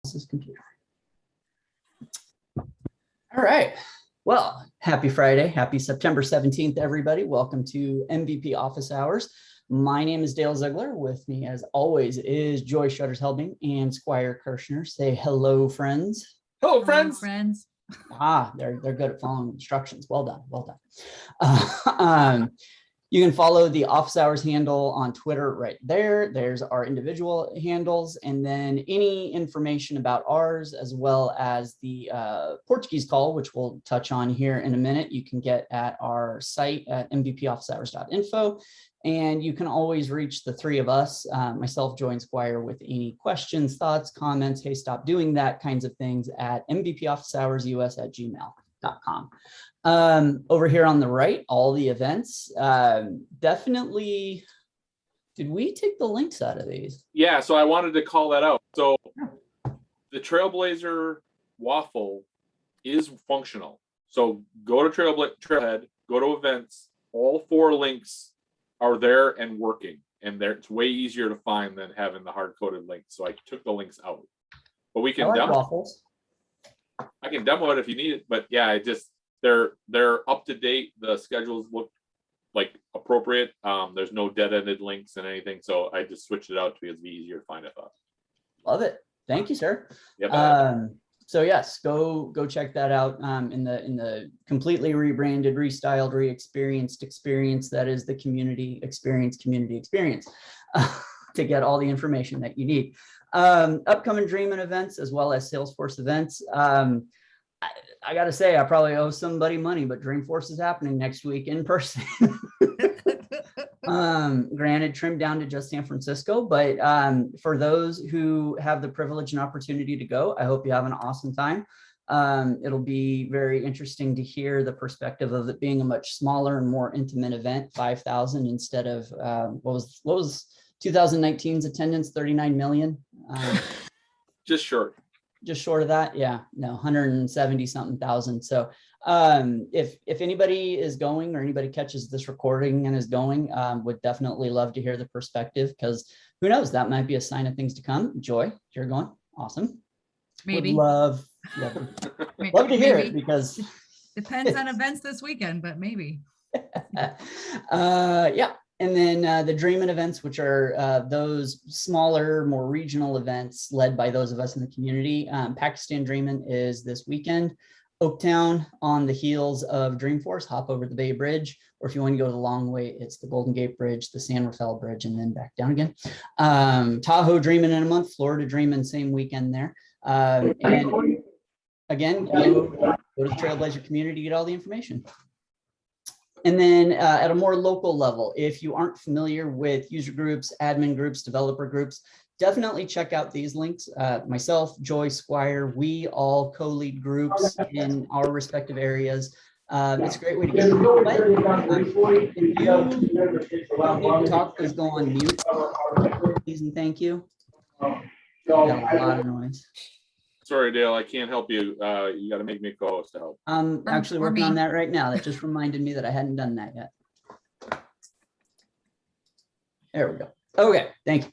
This computer. All right. Well, happy Friday. Happy September 17th, everybody. Welcome to MVP Office Hours. My name is Dale Ziegler. With me, as always, is Joy Shutters-Helbing and Squire Kirshner. Say hello, friends. Hello, friends. They're good at following instructions. Well done. Well done. You can follow the Office Hours handle on Twitter right there. There's our individual handles, and then any information about ours, as well as the Portuguese call, which we'll touch on here in a minute, you can get at our site at mvpofficehours.info. And you can always reach the three of us, myself, Joy, and Squire, with any questions, thoughts, comments, hey, stop doing that kinds of things at mvpofficehoursus@gmail.com. Over here on the right, all the events. Definitely, did we take the links out of these? Yeah, so I wanted to call that out. So the Trailblazer waffle is functional. So go to Trailhead, go to events. All 4 links are there and working, and it's way easier to find than having the hard-coded links. So I took the links out, but we can demo waffles. I can demo it if you need it, but yeah, they're up to date. The schedules look like appropriate. There's no dead-ended links and anything, so I just switched it out to be easier to find, I thought. Love it. Thank you, sir. Yeah. So yes, go check that out in the completely rebranded, restyled, re-experienced experience that is the community experience to get all the information that you need. Upcoming Dream and events, as well as Salesforce events. I got to say, I probably owe somebody money, but Dreamforce is happening next week in person. Granted, trimmed down to just San Francisco, but for those who have the privilege and opportunity to go, I hope you have an awesome time. It'll be very interesting to hear the perspective of it being a much smaller and more intimate event, 5,000 instead of what was 2019's attendance, 39 million. Just short of that. Yeah, no, 170 something thousand. So if anybody is going, or anybody catches this recording and is going, would definitely love to hear the perspective, because who knows, that might be a sign of things to come. Joy, you're going. Awesome. Maybe. Would love to hear it, because depends on events this weekend, but maybe. Yeah. And then the Dream and events, which are those smaller, more regional events led by those of us in the community. Pakistan Dreamin' is this weekend. Oaktown, on the heels of Dreamforce, hop over the Bay Bridge, or if you want to go the long way, it's the Golden Gate Bridge, the San Rafael Bridge, and then back down again. Tahoe Dreamin' in a month, Florida Dreamin' same weekend there. And again, go to the Trailblazer community to get all the information. And then at a more local level, if you aren't familiar with user groups, admin groups, developer groups, definitely check out these links. Myself, Joy, Squire, we all co-lead groups in our respective areas. It's a great way to get people. If you don't need to talk, please go on mute. Please and thank you. Got a lot of noise. Sorry, Dale, I can't help you. You got to make me a co-host to help. I'm actually working on that right now. That just reminded me that I hadn't done that yet. There we go. Okay, thank you.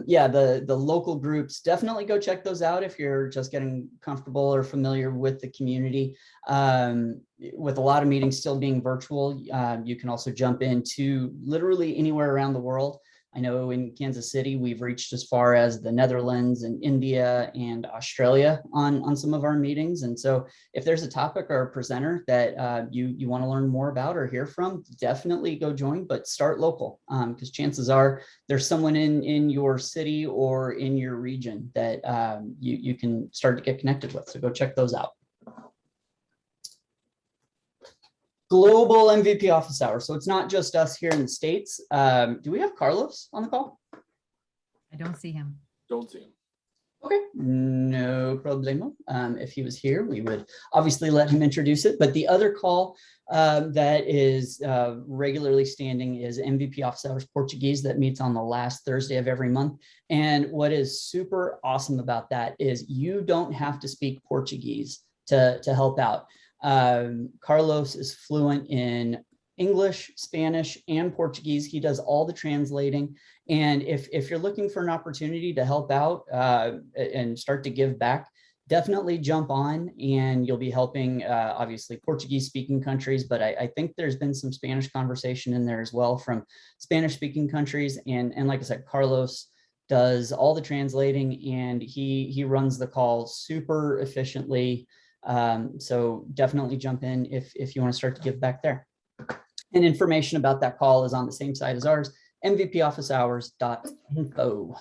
Yeah, the local groups, definitely go check those out if you're just getting comfortable or familiar with the community. With a lot of meetings still being virtual, you can also jump into literally anywhere around the world. I know in Kansas City, we've reached as far as the Netherlands and India and Australia on some of our meetings. And so if there's a topic or a presenter that you want to learn more about or hear from, definitely go join, but start local, because chances are there's someone in your city or in your region that you can start to get connected with. So go check those out. Global MVP office hours. So it's not just us here in the States. Do we have Carlos on the call? I don't see him. Don't see him. Okay, no problemo. If he was here, we would obviously let him introduce it. But the other call that is regularly standing is MVP Office Hours Portuguese, that meets on the last Thursday of every month. And what is super awesome about that is you don't have to speak Portuguese to help out. Carlos is fluent in English, Spanish, and Portuguese. He does all the translating. And if you're looking for an opportunity to help out and start to give back, definitely jump on, and you'll be helping obviously Portuguese speaking countries, but I think there's been some Spanish conversation in there as well from Spanish speaking countries. And like I said, Carlos does all the translating, and he runs the call super efficiently. So definitely jump in if you want to start to give back there. And information about that call is on the same site as ours, mvpofficehours.info.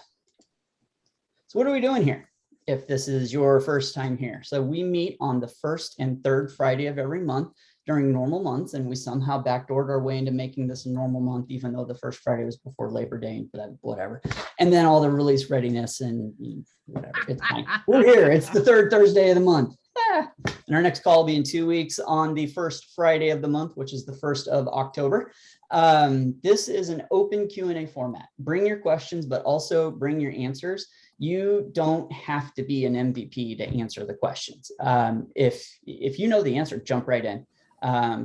So what are we doing here if this is your first time here? So we meet on the first and third Friday of every month during normal months, and we somehow backdoored our way into making this a normal month, even though the first Friday was before Labor Day, and whatever. And then all the release readiness and whatever. It's fine. We're here. It's the third Thursday of the month. And our next call will be in 2 weeks on the first Friday of the month, which is the 1st of October. This is an open Q&A format. Bring your questions, but also bring your answers. You don't have to be an MVP to answer the questions. If you know the answer, jump right in.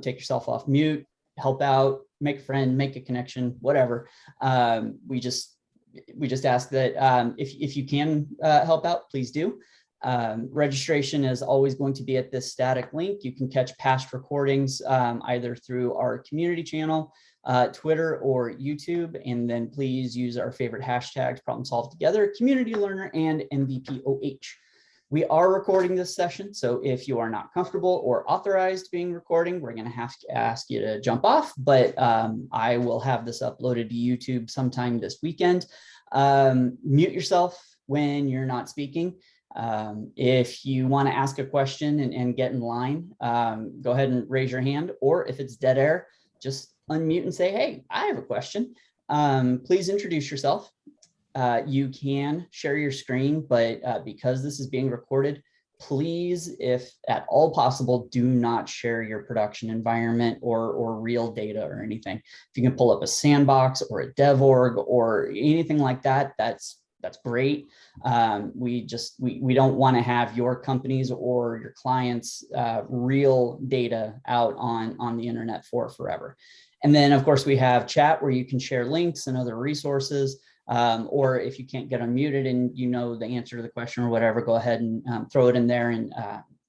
Take yourself off mute, help out, make a friend, make a connection, whatever. We just ask that if you can help out, please do. Registration is always going to be at this static link. You can catch past recordings either through our community channel, Twitter, or YouTube. And then please use our favorite hashtags, Problem Solved Together, Community Learner, and MVPOH. We are recording this session, so if you are not comfortable or authorized being recording, we're going to have to ask you to jump off, but I will have this uploaded to YouTube sometime this weekend. Mute yourself when you're not speaking. If you want to ask a question and get in line, go ahead and raise your hand, or if it's dead air, just unmute and say, hey, I have a question. Please introduce yourself. You can share your screen, but because this is being recorded, please, if at all possible, do not share your production environment or real data or anything. If you can pull up a sandbox or a dev org or anything like that, that's great. We don't want to have your companies or your clients' real data out on the internet for forever. And then, of course, we have chat where you can share links and other resources. Or if you can't get unmuted and you know the answer to the question or whatever, go ahead and throw it in there. And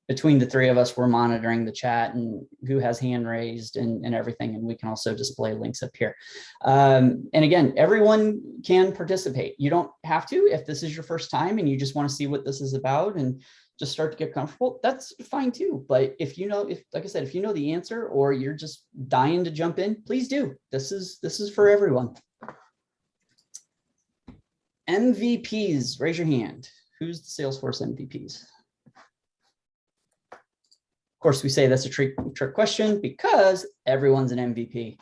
between the three of us, we're monitoring the chat and who has hand raised and everything. And we can also display links up here. And again, everyone can participate. You don't have to. If this is your first time and you just want to see what this is about and just start to get comfortable, that's fine too. But if like I said, if you know the answer or you're just dying to jump in, please do. This is for everyone. MVPs, raise your hand. Who's the Salesforce MVPs? Of course, we say that's a trick question because everyone's an MVP.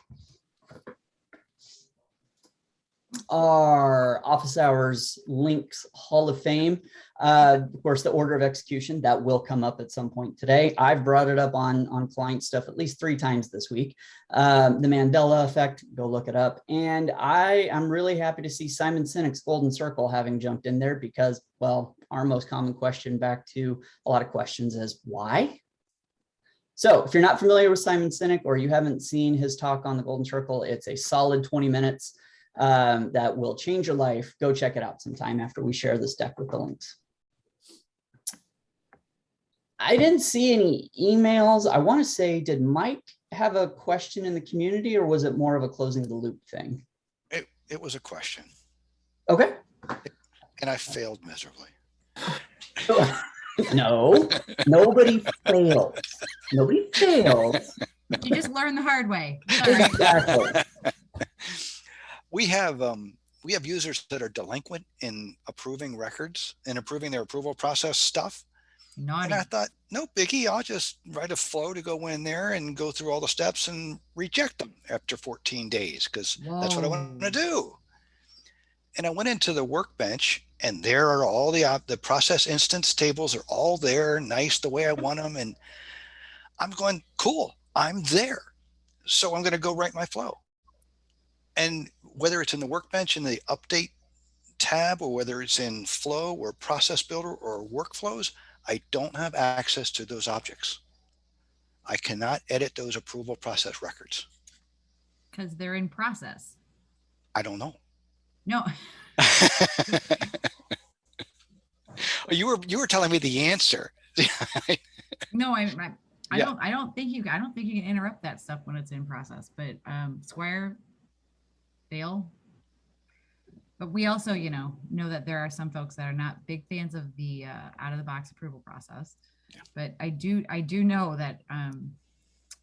Our Office Hours Links Hall of Fame. Of course, the order of execution, that will come up at some point today. I've brought it up on client stuff at least 3 times this week. The Mandela effect, go look it up. And I'm really happy to see Simon Sinek's Golden Circle having jumped in there because, well, our most common question back to a lot of questions is why? So if you're not familiar with Simon Sinek or you haven't seen his talk on the Golden Circle, it's a solid 20 minutes. That will change your life. Go check it out sometime after we share this deck with the links. I didn't see any emails. I want to say, did Mike have a question in the community or was it more of a closing the loop thing? It was a question. Okay. And I failed miserably. No, nobody fails. Nobody fails. You just learn the hard way. All right. Exactly. We have users that are delinquent in approving records and approving their approval process stuff. Naughty. And I thought, no biggie, I'll just write a flow to go in there and go through all the steps and reject them after 14 days because that's what I want to do. And I went into the Workbench and there are all the process instance tables are all there, nice the way I want them. And I'm going, cool, I'm there. So I'm going to go write my flow. And whether it's in the Workbench in the update tab or whether it's in Flow or Process Builder or Workflows, I don't have access to those objects. I cannot edit those approval process records. Because they're in process. I don't know. No, You were telling me the answer. no, I Yeah. don't think you can interrupt that stuff when it's in process, but Square, fail. But we also, know that there are some folks that are not big fans of the out of the box approval process. Yeah. But I do know that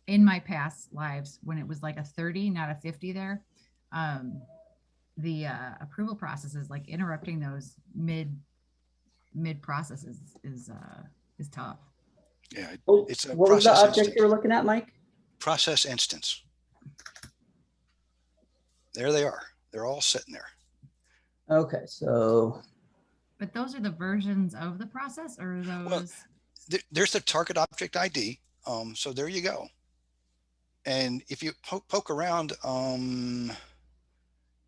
in my past lives, when it was like a 30, not a 50 there, the approval process is like interrupting those mid processes is tough. Yeah. Oh, It's a what was the process object instance. you were looking at, Mike? Process instance. There they are. They're all sitting there. Okay, so But those are the versions of the process, or those? Well, there's the target object ID. So there you go. And if you poke around,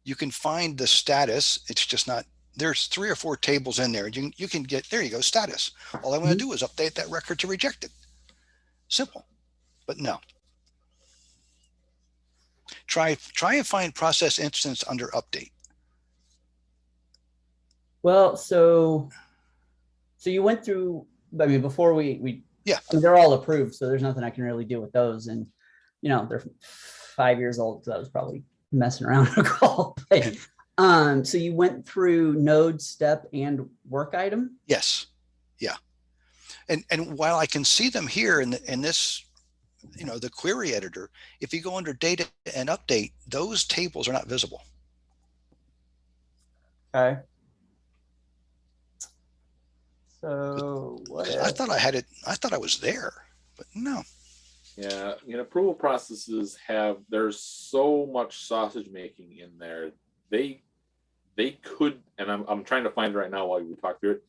you can find the status. It's just not, there's 3 or 4 tables in there. You can get, there you go, status. All I want to do is update that record to rejected. Simple, but no. Try and find process instance under update. well, so you went through, I mean, before we Yeah. I mean, they're all approved, so there's nothing I can really do with those. And they're 5 years old, so I was probably messing around a call. But, so you went through node, step, and work item. Yes. Yeah. And while I can see them here in this, the query editor, if you go under data and update, those tables are not visible. Okay. So what I thought I had it. I thought I was there, but no. Yeah, approval processes there's so much sausage making in there. They could, and I'm trying to find it right now while we talk through it.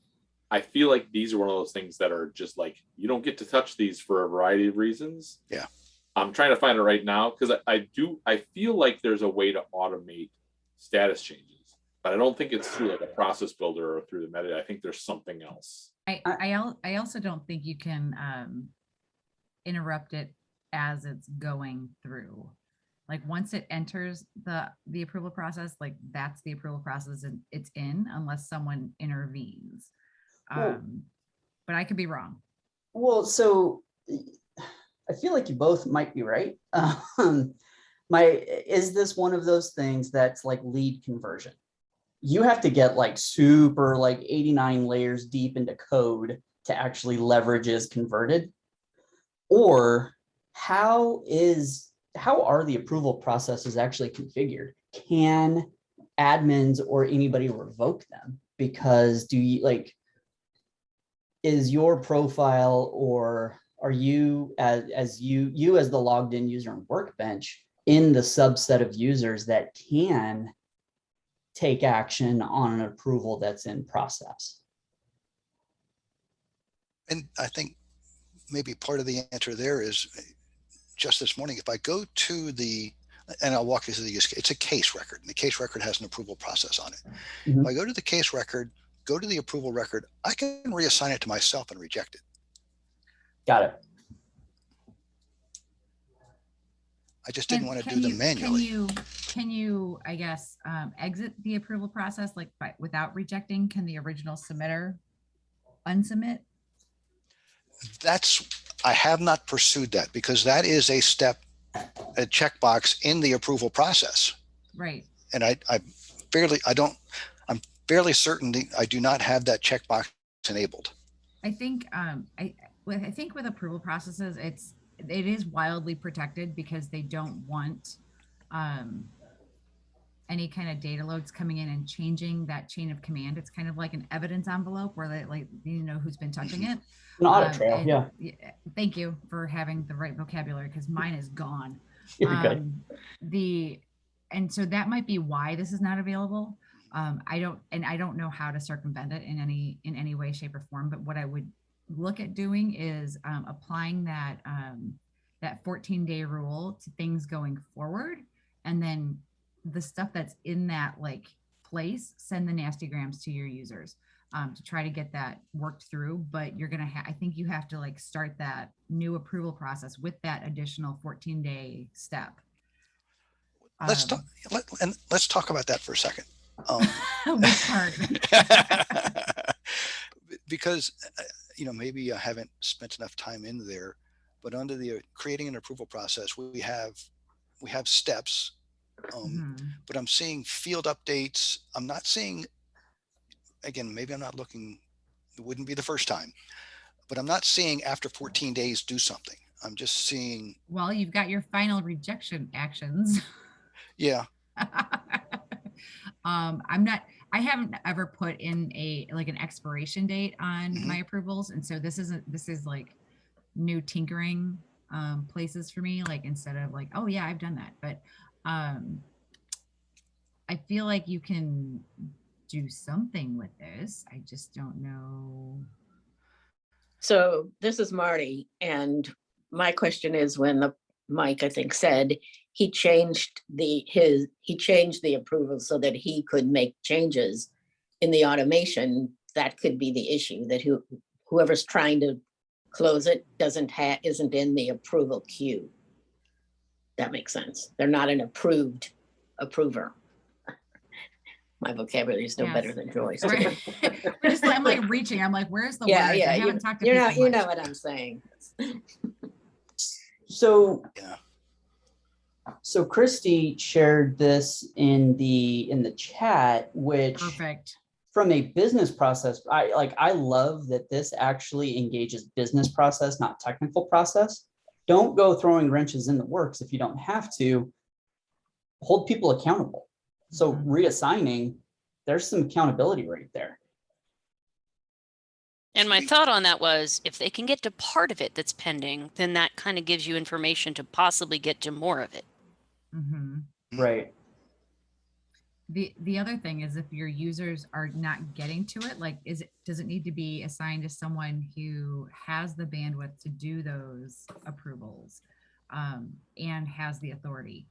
I feel like these are one of those things that are just like, you don't get to touch these for a variety of reasons. Yeah. I'm trying to find it right now because I feel like there's a way to automate status changes, but I don't think it's through like a process builder or through the metadata. I think there's something else. I also don't think you can interrupt it as it's going through. Like once it enters the approval process, like that's the approval process and it's in, unless someone intervenes. But I could be wrong. Well, so I feel like you both might be right. Is this one of those things that's like lead conversion? You have to get like super like 89 layers deep into code to actually leverage is converted? Or how are the approval processes actually configured? Can admins or anybody revoke them? Because is your profile, or are you as you as the logged in user in Workbench in the subset of users that can take action on an approval that's in process? And I think maybe part of the answer there is just this morning, if I go to and I'll walk you through the use case, it's a case record, and the case record has an approval process on it. Mm-hmm. If I go to the case record, go to the approval record, I can reassign it to myself and reject it. Got it. I just didn't want to do them manually. Can you, I guess, exit the approval process without rejecting? Can the original submitter unsubmit? I have not pursued that because that is a checkbox in the approval process. Right. And I'm fairly certain I do not have that checkbox enabled. I think I think with approval processes, it is wildly protected because they don't want any kind of data loads coming in and changing that chain of command. It's kind of like an evidence envelope where they know who's been touching it. An audit trail, yeah. Thank you for having the right vocabulary because mine is gone. You're good. And so that might be why this is not available. I don't know how to circumvent it in any way, shape, or form. But what I would look at doing is applying that 14-day rule to things going forward, and then the stuff that's in that place, send the nastygrams to your users to try to get that worked through. But you're gonna I think you have to start that new approval process with that additional 14-day step. let's talk. Let's talk about that for a second. Which part? Because maybe I haven't spent enough time in there, but under the creating an approval process, we have steps. But I'm seeing field updates. I'm not seeing, again, maybe I'm not looking, it wouldn't be the first time, but I'm not seeing after 14 days do something. I'm just seeing. Well, you've got your final rejection actions. Yeah. I haven't ever put in an expiration date on my approvals. And so this is like new tinkering places for me, like instead of like, oh yeah, I've done that. But I feel like you can do something with this. I just don't know. So this is Marty, and my question is, when Mike, I think, said he changed the approval so that he could make changes in the automation, that could be the issue, that whoever's trying to close it isn't in the approval queue. That makes sense. They're not an approved approver. My vocabulary is no better than Joyce. Right. I'm like reaching. I'm like, where's the word? I haven't talked to you people know much. what I'm saying. So, Yeah. So Christy shared this in the chat, which Perfect. From a business process, I love that this actually engages business process, not technical process. Don't go throwing wrenches in the works if you don't have to. Hold people accountable. So reassigning, there's some accountability right there. And my thought on that was, if they can get to part of it that's pending, then that kind of gives you information to possibly get to more of it. Right. The other thing is, if your users are not getting to it, like, does it need to be assigned to someone who has the bandwidth to do those approvals and has the authority?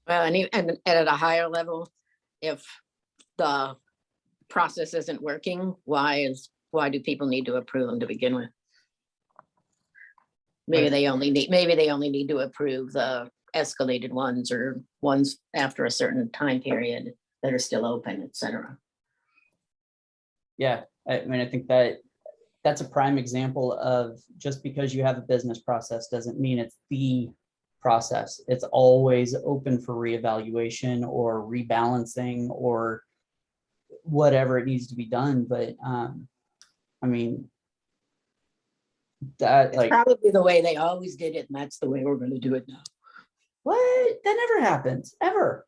Well, and at a higher level, if the process isn't working, why do people need to approve them to begin with? Maybe they only need to approve the escalated ones or ones after a certain time period that are still open, etc. Yeah, I mean, I think that's a prime example of, just because you have a business process doesn't mean it's the process. It's always open for reevaluation or rebalancing or whatever it needs to be done. But I mean, that It's probably the way they always did it, and that's the way we're going to do it now. What? That never happens. Ever.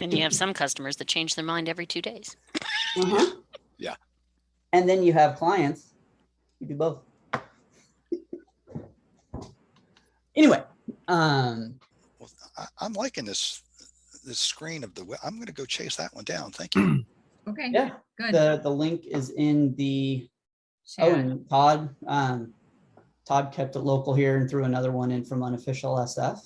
And you have some customers that change their mind every 2 days. Yeah. And then you have clients who do both. Anyway, Well, I'm liking this screen of I'm going to go chase that one down. Thank you. Okay. yeah, Good. the link is in the Chat. and Todd kept it local here and threw another one in from Unofficial SF.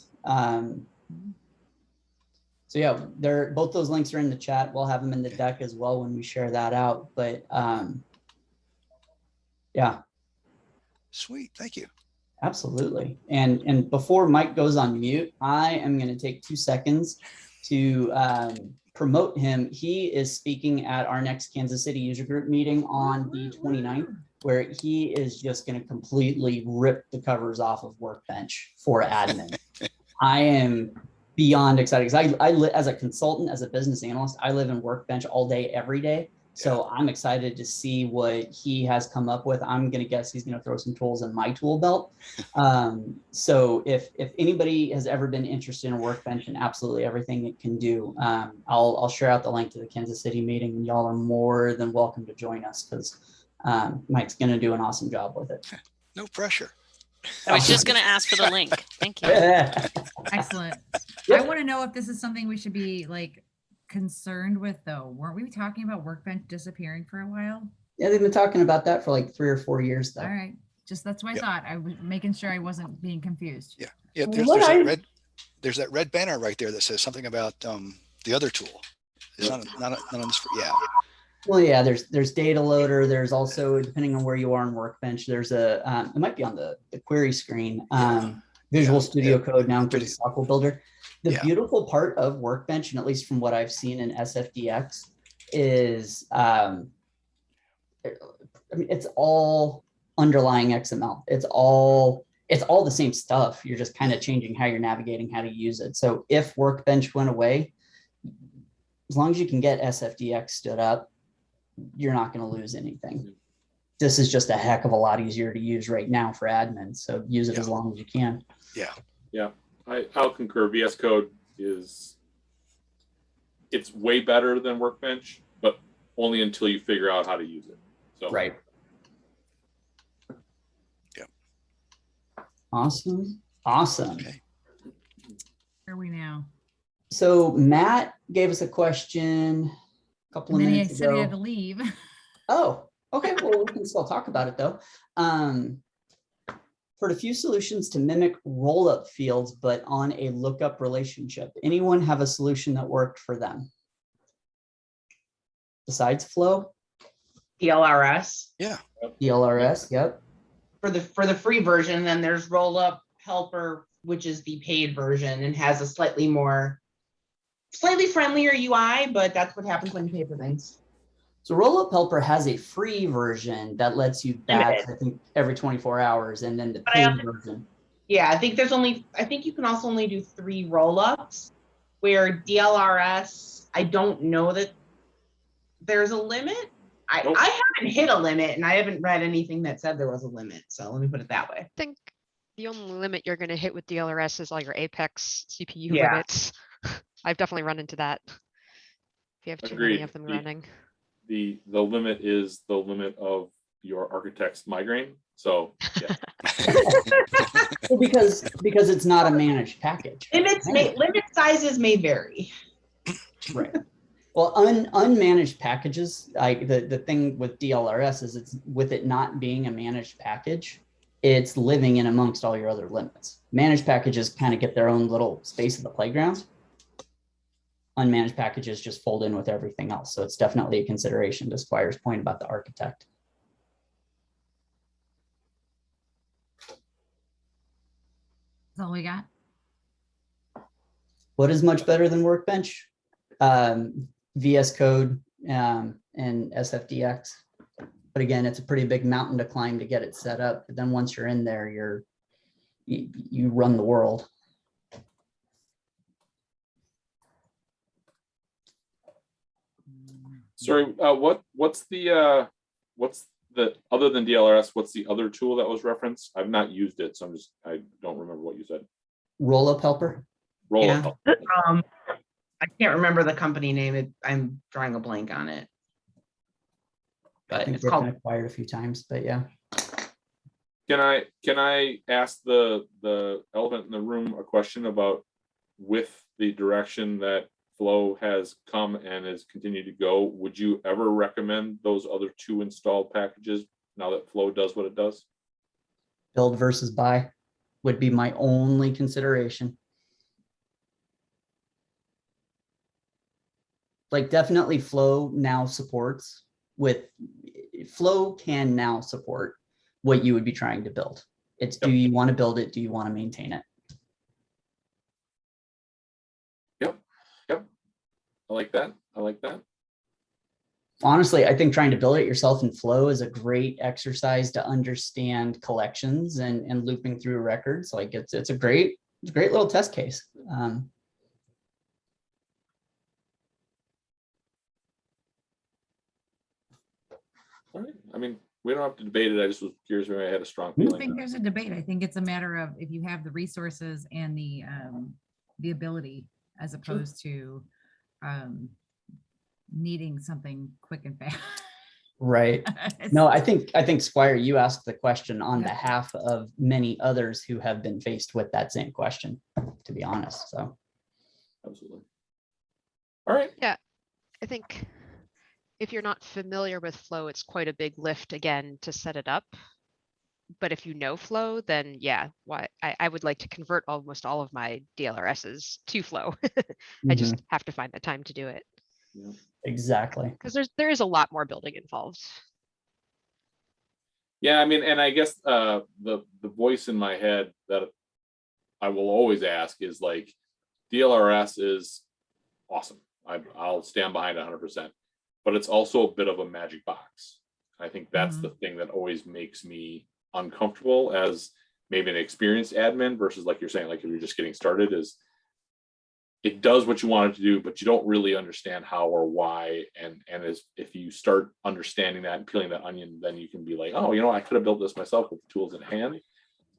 So yeah, both those links are in the chat. We'll have them in the deck as well when we share that out. But yeah. Sweet. Thank you. Absolutely. And before Mike goes on mute, I am going to take 2 seconds to promote him. He is speaking at our next Kansas City user group meeting on the 29th, where he is just going to completely rip the covers off of Workbench for admin. I am beyond excited because I as a consultant, as a business analyst, I live in Workbench all day, every day. So I'm excited to see what he has come up with. I'm going to guess he's going to throw some tools in my tool belt. So if anybody has ever been interested in Workbench and absolutely everything it can do, I'll share out the link to the Kansas City meeting, and y'all are more than welcome to join us, because Mike's going to do an awesome job with it. No pressure. I was just going to ask for the link. Thank you. Excellent. Yep. I want to know if this is something we should be like concerned with, though. Weren't we talking about Workbench disappearing for a while? Yeah, they've been talking about that for like 3 or 4 years though. All right. Just that's what I thought. I was making sure I wasn't being confused. Yeah. Yeah. There's that red banner right there that says something about the other tool. It's not on this. Yeah. Well, yeah, there's data loader. There's also, depending on where you are in Workbench, there's it might be on the query screen, Visual Studio Code now includes a software builder. The beautiful part of Workbench, and at least from what I've seen in SFDX, is I mean, it's all underlying XML. It's all the same stuff. You're just kind of changing how you're navigating, how to use it. So if Workbench went away, as long as you can get SFDX stood up, you're not going to lose anything. This is just a heck of a lot easier to use right now for admins. So use it as long as you can. Yeah. I'll concur. VS Code it's way better than Workbench, but only until you figure out how to use it. So right. Awesome. Okay. Where are we now? So Matt gave us a question a couple of And then he minutes said he had to ago. leave. Oh, okay. Well, we can still talk about it though. Heard a few solutions to mimic rollup fields, but on a lookup relationship. Anyone have a solution that worked for them? Besides Flow? DLRS. Yeah. DLRS, yep. For the free version, then there's rollup helper, which is the paid version and has a slightly friendlier UI, but that's what happens when you pay for things. So Rollup Helper has a free version that lets you batch, I think, every 24 hours, and then the paid version. Yeah, I think you can also only do 3 rollups, where DLRS, I don't know that there's a limit. Nope. I haven't hit a limit, and I haven't read anything that said there was a limit. So let me put it that way. I think the only limit you're going to hit with DLRS is all your Apex CPU Yeah. limits. I've definitely run into that. If you have too many of them running. The limit is the limit of your architect's migraine. So yeah. Well, because it's not a managed package. Limit sizes may vary. Right. Well, unmanaged packages, the thing with DLRS is it's with it not being a managed package, it's living in amongst all your other limits. Managed packages kind of get their own little space of the playground. Unmanaged packages just fold in with everything else. So it's definitely a consideration to Squire's point about the architect. That's all we got. What is much better than Workbench? VS Code and SFDX. But again, it's a pretty big mountain to climb to get it set up. But then once you're in there, you run the world. Sorry, what's the other than DLRS, what's the other tool that was referenced? I've not used it, so I don't remember what you said. Rollup Helper. Rollup. Yeah. I can't remember the company name. I'm drawing a blank on it. I think it's been acquired a few times, but yeah. Can I ask the elephant in the room a question about, with the direction that Flow has come and has continued to go, would you ever recommend those other 2 installed packages now that Flow does what it does? Build versus buy would be my only consideration. Like definitely Flow now supports Flow can now support what you would be trying to build. It's do you want to build it? Do you want to maintain it? Yep. I like that. Honestly, I think trying to build it yourself in Flow is a great exercise to understand collections and looping through records. Like it's a great little test case. All right. I mean, we don't have to debate it. I just was curious if I had a strong I feeling. think there's a debate. I think it's a matter of if you have the resources and the ability, as opposed to needing something quick and fast. Right. No, I think Squire, you asked the question on behalf of many others who have been faced with that same question, to be honest. So Absolutely. All right. Yeah, I think if you're not familiar with Flow, it's quite a big lift again to set it up. But if you know Flow, then yeah, I would like to convert almost all of my DLRSs to Flow. I just have to find the time to do it. Yeah. Exactly. Because there is a lot more building involved. Yeah, I mean, and I guess the voice in my head that I will always ask is like, DLRS is awesome. I'll stand behind 100%, but it's also a bit of a magic box. I think that's the thing that always makes me uncomfortable as maybe an experienced admin versus, like you're saying, like if you're just getting started, is it does what you want it to do, but you don't really understand how or why. And if you start understanding that and peeling that onion, then you can be like, oh, I could have built this myself with the tools in hand.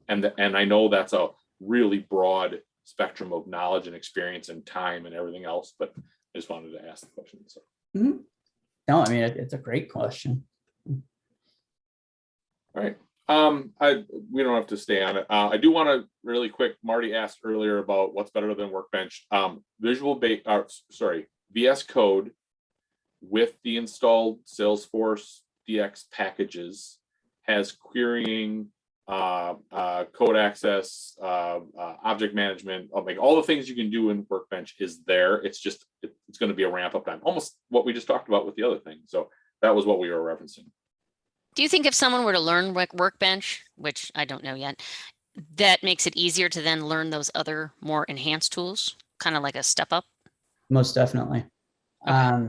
And I know that's a really broad spectrum of knowledge and experience and time and everything else, but I just wanted to ask the question. So. No, I mean, it's a great question. All right. We don't have to stay on it. I do want to really quick. Marty asked earlier about what's better than Workbench. VS Code with the installed Salesforce DX packages has querying, code access, object management, like all the things you can do in Workbench is there. It's just it's going to be a ramp up time, almost what we just talked about with the other thing. So that was what we were referencing. Do you think if someone were to learn Workbench, which I don't know yet, that makes it easier to then learn those other more enhanced tools, kind of like a step up? Most definitely. Okay.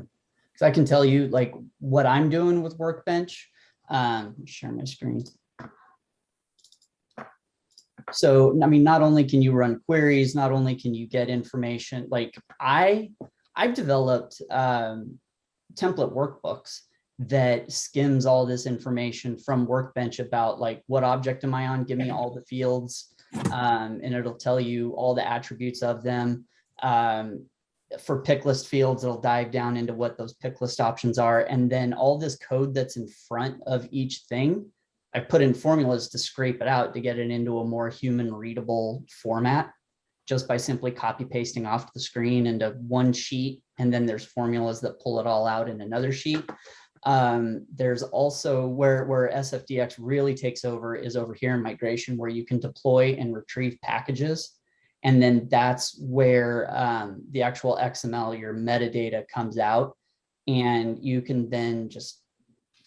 So I can tell you like what I'm doing with Workbench. Share my screen. So, I mean, not only can you run queries, not only can you get information, like I've developed template workbooks that skims all this information from Workbench about like, what object am I on? Give me all the fields, and it'll tell you all the attributes of them. For pick list fields, it'll dive down into what those pick list options are. And then all this code that's in front of each thing, I put in formulas to scrape it out to get it into a more human readable format, just by simply copy pasting off the screen into one sheet. And then there's formulas that pull it all out in another sheet. There's also where SFDX really takes over is over here in migration, where you can deploy and retrieve packages. And then that's where the actual XML, your metadata comes out, and you can then just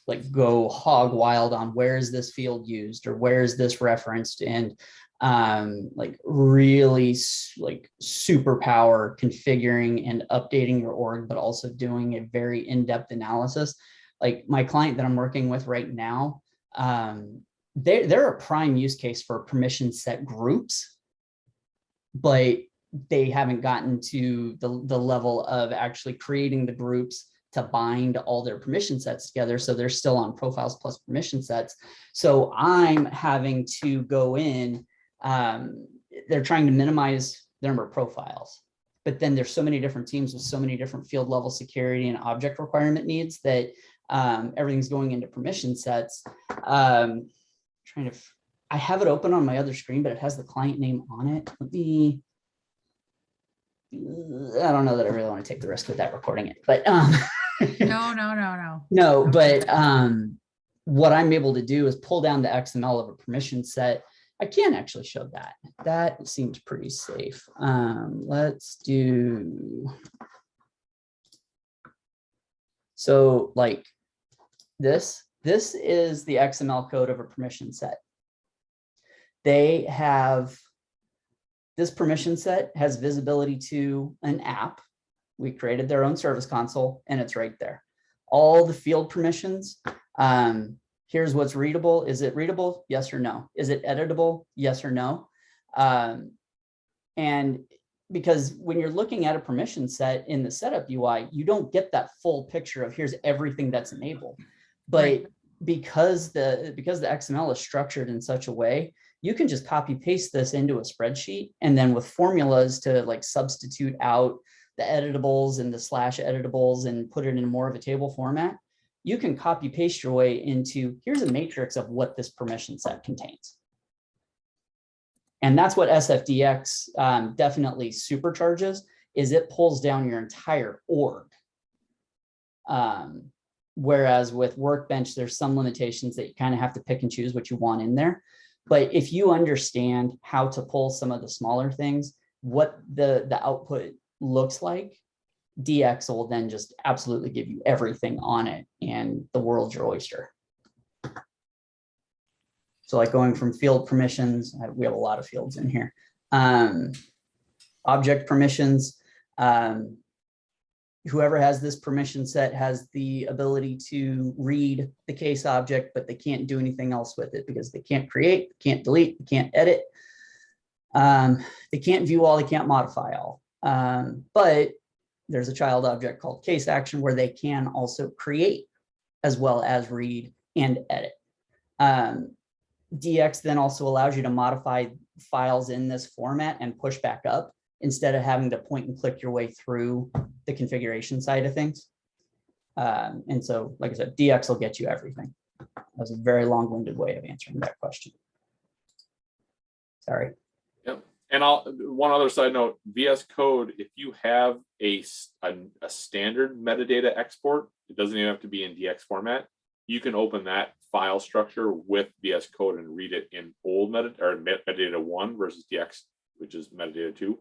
like go hog wild on where is this field used or where is this referenced, and like really like superpower configuring and updating your org, but also doing a very in-depth analysis. Like my client that I'm working with right now, they're a prime use case for permission set groups, but they haven't gotten to the level of actually creating the groups to bind all their permission sets together. So they're still on profiles plus permission sets. So I'm having to go in, they're trying to minimize the number of profiles, but then there's so many different teams with so many different field level security and object requirement needs that everything's going into permission sets. I have it open on my other screen, but it has the client name on it. I don't know that I really want to take the risk with that recording it, but no, but what I'm able to do is pull down the XML of a permission set. I can actually show that. That seems pretty safe. Let's do. So like this is the XML code of a permission set. They have, this permission set has visibility to an app. We created their own service console and it's right there. All the field permissions, here's what's readable. Is it readable? Yes or no. Is it editable? Yes or no. And because when you're looking at a permission set in the setup UI, you don't get that full picture of here's everything that's enabled. But right, because the XML is structured in such a way, you can just copy paste this into a spreadsheet, and then with formulas to like substitute out the editables and the slash editables and put it in more of a table format, you can copy paste your way into, here's a matrix of what this permission set contains. And that's what SFDX definitely supercharges, is it pulls down your entire org. Whereas with Workbench, there's some limitations that you kind of have to pick and choose what you want in there. But if you understand how to pull some of the smaller things, what the output looks like, DX will then just absolutely give you everything on it, and the world's your oyster. So like going from field permissions, we have a lot of fields in here. Object permissions, whoever has this permission set has the ability to read the case object, but they can't do anything else with it because they can't create, can't delete, can't edit. They can't view all, they can't modify all. But there's a child object called case action where they can also create as well as read and edit. DX then also allows you to modify files in this format and push back up instead of having to point and click your way through the configuration side of things. And so, like I said, DX will get you everything. That was a very long-winded way of answering that question. Sorry. Yep. And one other side note, VS Code, if you have a standard metadata export, it doesn't even have to be in DX format. You can open that file structure with VS Code and read it in old metadata 1 versus DX, which is metadata 2,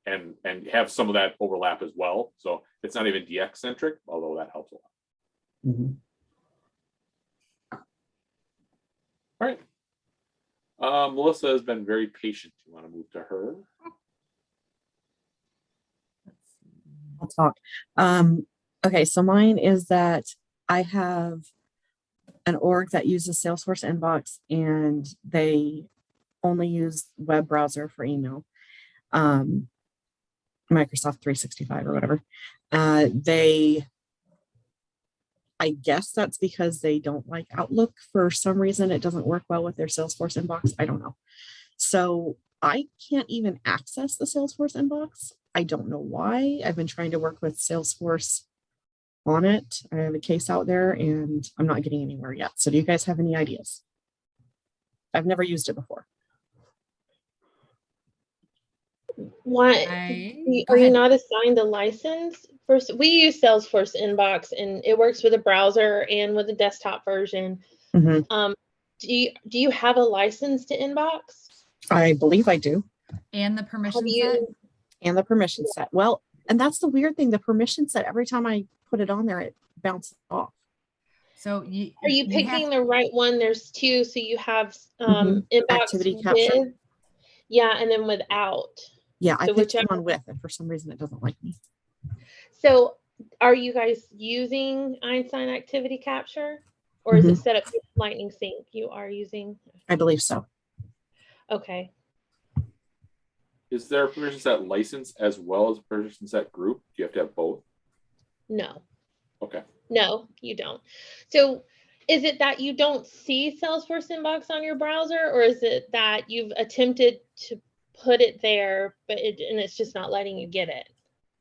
and have some of that overlap as well. So it's not even DX centric, although that helps a lot. Mm-hmm. All right. Melissa has been very patient. You want to move to her? I'll talk. Okay, so mine is that I have an org that uses Salesforce Inbox, and they only use web browser for email, Microsoft 365 or whatever. I guess that's because they don't like Outlook for some reason. It doesn't work well with their Salesforce Inbox. I don't know. So I can't even access the Salesforce Inbox. I don't know why. I've been trying to work with Salesforce on it. I have a case out there and I'm not getting anywhere yet. So do you guys have any ideas? I've never used it before. Why are you not assigned a license? First, we use Salesforce Inbox and it works with a browser and with a desktop version. Mm-hmm. Do you have a license to Inbox? I believe I do. And the permission set? And the permission set. Well, and that's the weird thing. The permission set, every time I put it on there, it bounces off. So are you picking the right one? There's two. So you have Inbox activity capture. With, yeah, and then without. Yeah, I picked one with, and for some reason it doesn't like me. So are you guys using Einstein Activity Capture? Or is it set up with Lightning Sync you are using? I believe so. Okay. Is there a permission set license as well as a permission set group? Do you have to have both? No. Okay. No, you don't. So is it that you don't see Salesforce Inbox on your browser, or is it that you've attempted to put it there, but it's just not letting you get it?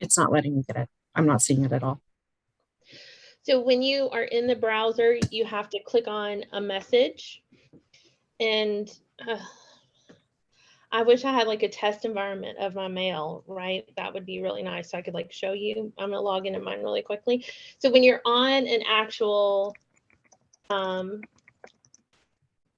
It's not letting me get it. I'm not seeing it at all. So when you are in the browser, you have to click on a message, and I wish I had like a test environment of my mail, right? That would be really nice. So I could like show you. I'm gonna log into mine really quickly. So when you're on an actual when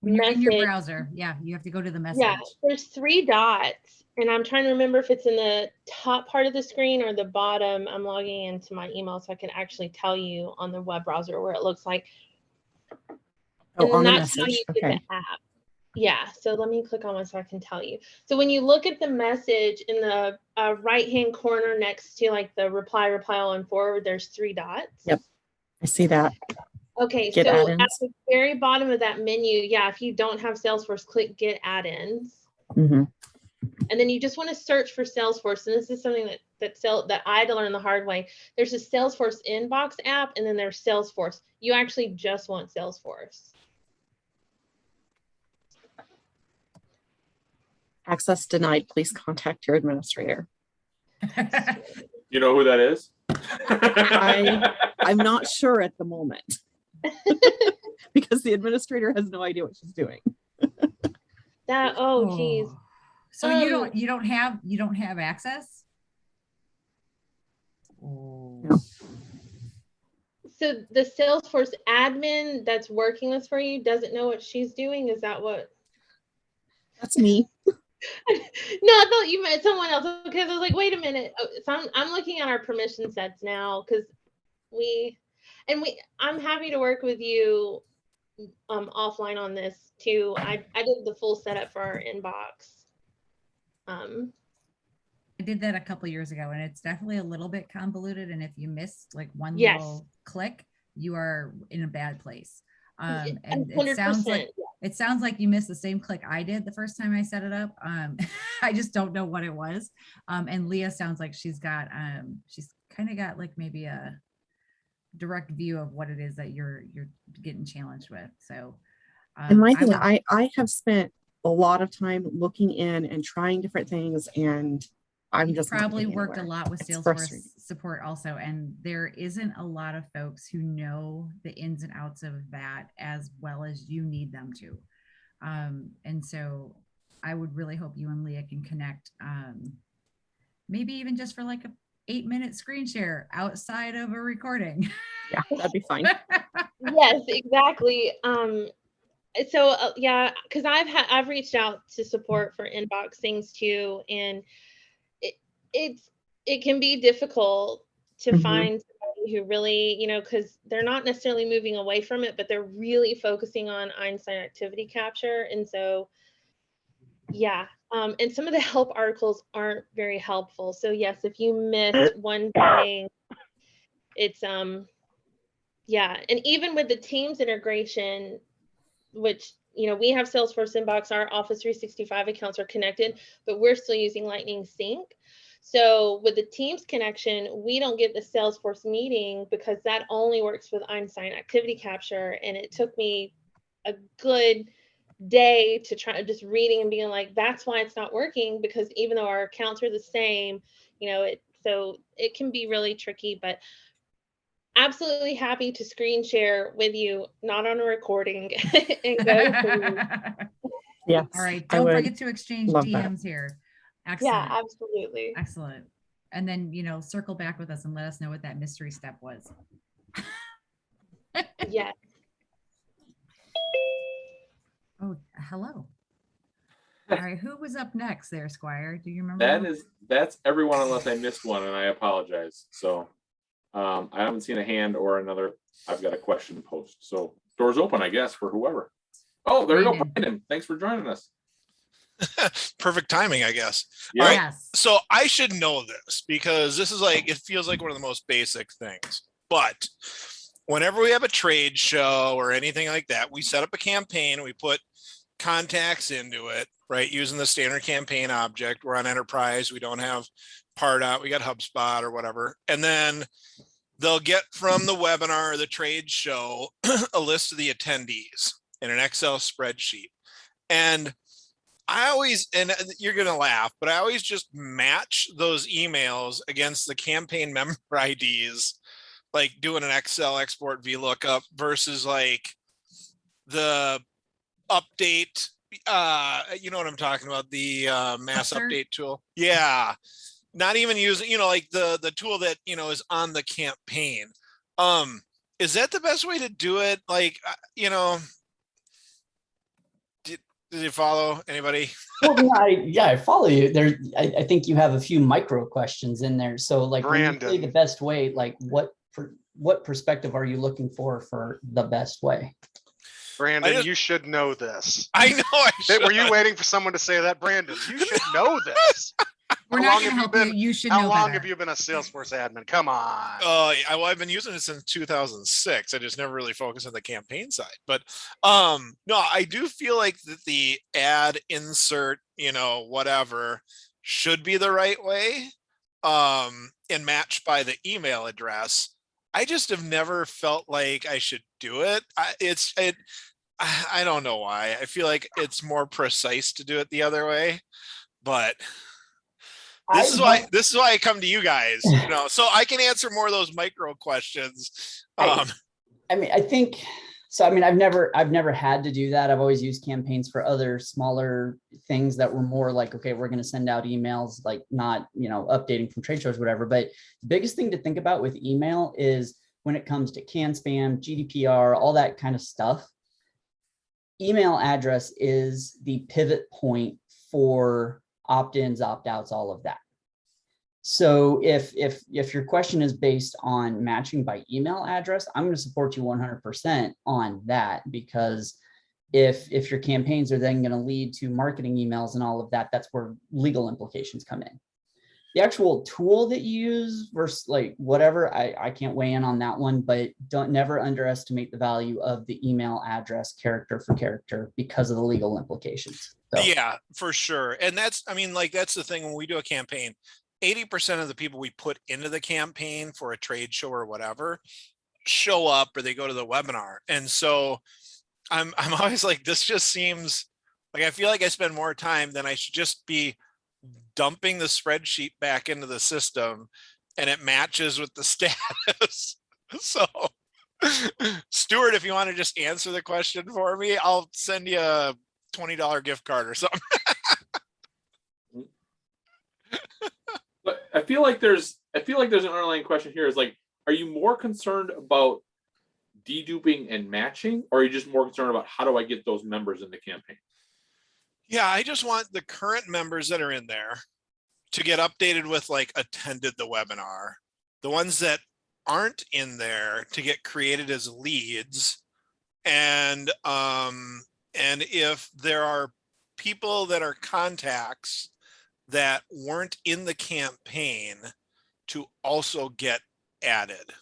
you're in your browser, yeah, you have to go to the message. Yeah, there's 3 dots, and I'm trying to remember if it's in the top part of the screen or the bottom. I'm logging into my email so I can actually tell you on the web browser where it looks like. Oh, and on that's the how message. you get the app. Yeah, so let me click on one so I can tell you. So when you look at the message in the right-hand corner next to like the reply all and forward, there's 3 dots. Yep, I see that. Okay, Get so add-ins. at the very bottom of that menu, yeah, if you don't have Salesforce, click Get Add-ins. Mm-hmm. And then you just want to search for Salesforce. And this is something that I had to learn the hard way. There's a Salesforce Inbox app, and then there's Salesforce. You actually just want Salesforce. Access denied. Please contact your administrator. You know who that is? I'm not sure at the moment because the administrator has no idea what she's doing. Oh geez. So you don't have access? No. So the Salesforce admin that's working this for you doesn't know what she's doing? Is that what? That's me. I thought you meant someone else because I was like, wait a minute. Oh, so I'm looking at our permission sets now because I'm happy to work with you offline on this too. I did the full setup for our inbox. I did that a couple years ago, and it's definitely a little bit convoluted. And if you miss like one Yes. little click, you are in a bad place. And 100%. it sounds like you missed the same click I did the first time I set it up. I just don't know what it was. And Leah sounds like she's kind of got like maybe a direct view of what it is that you're getting challenged with. So, and my thing, I have spent a lot of time looking in and trying different things, and I'm just probably worked a lot with Salesforce support also, and there isn't a lot of folks who know the ins and outs of that as well as you need them to. And so I would really hope you and Leah can connect, maybe even just for like a 8-minute screen share outside of a recording. Yeah, that'd be fine. Yes, exactly. So yeah, because I've reached out to support for inbox things too, and it can be difficult to find somebody who really, because they're not necessarily moving away from it, but they're really focusing on Einstein activity capture. And so, yeah, and some of the help articles aren't very helpful. So yes, if you missed one thing, it's yeah, and even with the Teams integration, which we have Salesforce Inbox, our Office 365 accounts are connected, but we're still using Lightning Sync. So with the Teams connection, we don't get the Salesforce meeting because that only works with Einstein Activity Capture. And it took me a good day to try just reading and being like, that's why it's not working, because even though our accounts are the same, so it can be really tricky, but absolutely happy to screen share with you, not on a recording. And go through. Yes. All right. Don't forget to exchange DMs here. Excellent. Yeah, absolutely. Excellent. And then, circle back with us and let us know what that mystery step was. Yeah. Oh, hello. All right. Who was up next there, Squire? Do you remember? That's everyone unless I missed one, and I apologize. So I haven't seen a hand or another. I've got a question post. So doors open, I guess, for whoever. Oh, there you go, Brandon. Thanks for joining us. Perfect timing, I guess. Yeah. All right. So I should know this because this is it feels like one of the most basic things. But whenever we have a trade show or anything like that, we set up a campaign and we put contacts into it, right? Using the standard campaign object. We're on enterprise. We don't have Pardot. We got HubSpot or whatever. And then they'll get from the webinar or the trade show a list of the attendees in an Excel spreadsheet. And I always, and you're going to laugh, but I always just match those emails against the campaign member IDs, like doing an Excel export VLOOKUP versus like the update, you know what I'm talking about, the mass update tool. Yeah. Not even using, like the tool that, is on the campaign. Is that the best way to do it? Like, did you follow anybody? Well, I follow you there. I think you have a few micro questions in there. So like when you say the best way, like what perspective are you looking for the best way? Brandon, you should know this. I know I should. Were you waiting for someone to say that? Brandon, you should know this. We're not going to help you. You should know How long better. have you been a Salesforce admin? Come on. Well, I've been using it since 2006. I just never really focused on the campaign side. But no, I do feel like that the add, insert, whatever should be the right way, and matched by the email address. I just have never felt like I should do it. I don't know why. I feel like it's more precise to do it the other way, but this is why I come to you guys, so I can answer more of those micro questions. I think so. I mean, I've never had to do that. I've always used campaigns for other smaller things that were more like, okay, we're going to send out emails, like not, updating from trade shows, whatever. But the biggest thing to think about with email is when it comes to CAN spam, GDPR, all that kind of stuff. email address is the pivot point for opt-ins, opt-outs, all of that. So if your question is based on matching by email address, I'm going to support you 100% on that, because if your campaigns are then going to lead to marketing emails and all of that, that's where legal implications come in. The actual tool that you use versus like whatever, I can't weigh in on that one, but never underestimate the value of the email address character for character because of the legal implications. So. Yeah, for sure. And that's, I mean, like, that's the thing when we do a campaign, 80% of the people we put into the campaign for a trade show or whatever show up or they go to the webinar. And so I'm always like, this just seems like, I feel like I spend more time than I should just be dumping the spreadsheet back into the system and it matches with the status. So Stuart, if you want to just answer the question for me, I'll send you a $20 gift card or something. But I feel like there's an underlying question here is like, are you more concerned about deduping and matching, or are you just more concerned about how do I get those members in the campaign? Yeah, I just want the current members that are in there to get updated with like attended the webinar. The ones that aren't in there to get created as leads. And if there are people that are contacts that weren't in the campaign, to also get added.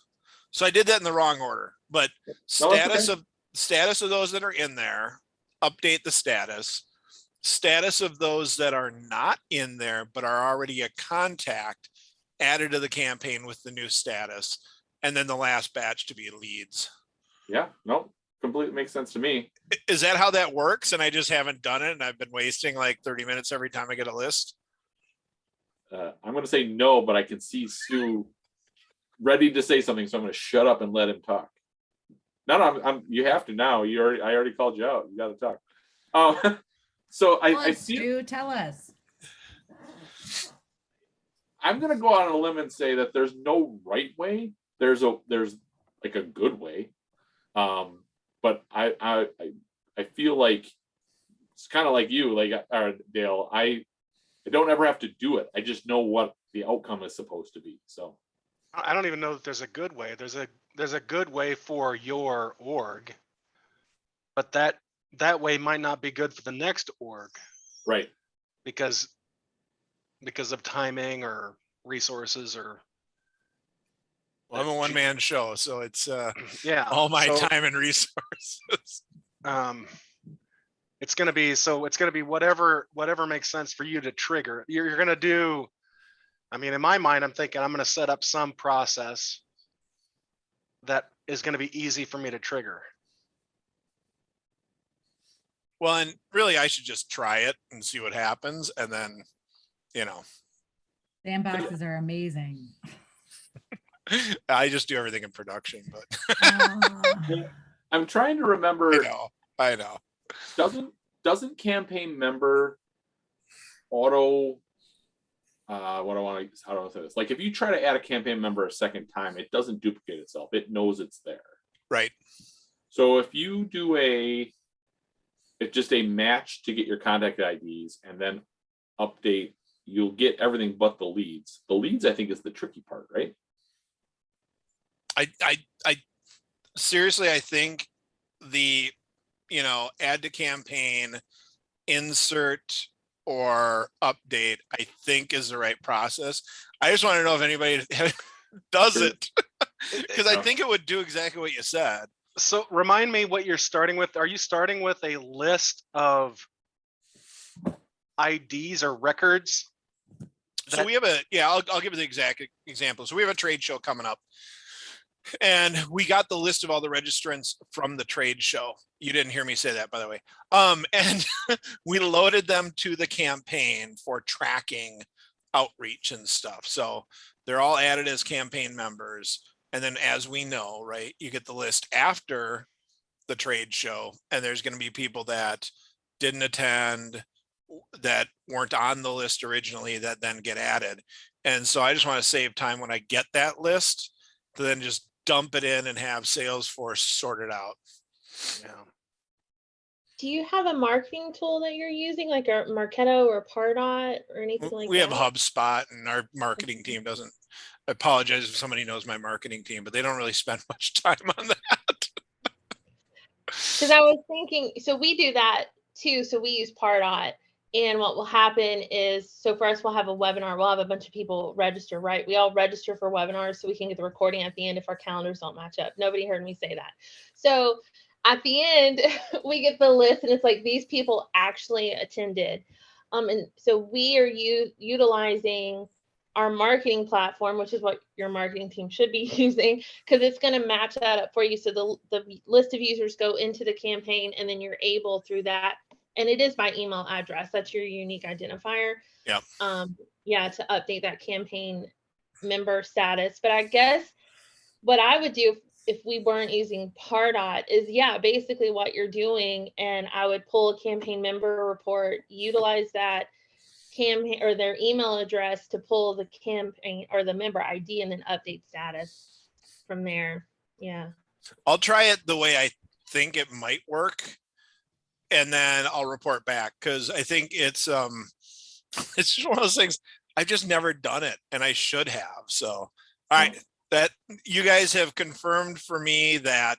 So I did that in the wrong order, but status of those that are in there, update the status of those that are not in there but are already a contact, added to the campaign with the new status, and then the last batch to be leads. Yeah, no, completely makes sense to me. Is that how that works? And I just haven't done it, and I've been wasting like 30 minutes every time I get a list. I'm going to say no, but I can see Stu ready to say something, so I'm going to shut up and let him talk. No, you have to now. I already called you out. You got to talk. So I see. Stu, tell us. I'm going to go out on a limb and say that there's no right way. There's like a good way, but I feel like it's kind of like you, like Dale. I don't ever have to do it. I just know what the outcome is supposed to be. So I don't even know that there's a good way. There's a good way for your org, but that way might not be good for the next org. Right. Because of timing or resources or. Well, I'm a one-man show, so it's yeah, all my time and resources. It's gonna be whatever makes sense for you to trigger. You're gonna do. I mean, in my mind, I'm thinking I'm gonna set up some process that is gonna be easy for me to trigger. Well, and really, I should just try it and see what happens, and then, Sandboxes are amazing. I just do everything in production, but I'm trying to remember. I know. Doesn't campaign member auto how do I want to say this? Like if you try to add a campaign member a second time, it doesn't duplicate itself. It knows it's there. Right. So if you do it's just a match to get your contact IDs and then update, you'll get everything but the leads. The leads, I think, is the tricky part, right? I seriously, I think the add to campaign, insert or update, I think is the right process. I just want to know if anybody does it, because I think it would do exactly what you said. So remind me what you're starting with. Are you starting with a list of IDs or records? So we have I'll give you the exact example. So we have a trade show coming up. And we got the list of all the registrants from the trade show. You didn't hear me say that, by the way. And we loaded them to the campaign for tracking outreach and stuff. So they're all added as campaign members. And then as we know, right, you get the list after the trade show, and there's going to be people that didn't attend, that weren't on the list originally, that then get added. And so I just want to save time when I get that list to then just dump it in and have Salesforce sort it out. Yeah. do you have a marketing tool that you're using, like a Marketo or Pardot or anything like We that? have HubSpot, and our marketing team doesn't. I apologize if somebody knows my marketing team, but they don't really spend much time on that. Because I was thinking, so we do that too. So we use Pardot. And what will happen is, so for us, we'll have a webinar. We'll have a bunch of people register, right? We all register for webinars so we can get the recording at the end if our calendars don't match up. Nobody heard me say that. So at the end, we get the list and it's like these people actually attended. And so we are utilizing our marketing platform, which is what your marketing team should be using, because it's going to match that up for you. So the list of users go into the campaign, and then you're able through that, and it is by email address. That's your unique identifier. Yeah. Yeah, to update that campaign member status. But I guess what I would do if we weren't using Pardot is, yeah, basically what you're doing, and I would pull a campaign member report, utilize that campaign or their email address to pull the campaign or the member ID, and then update status from there. Yeah. I'll try it the way I think it might work, and then I'll report back, because I think it's just one of those things. I've just never done it, and I should have. So, all right, that you guys have confirmed for me that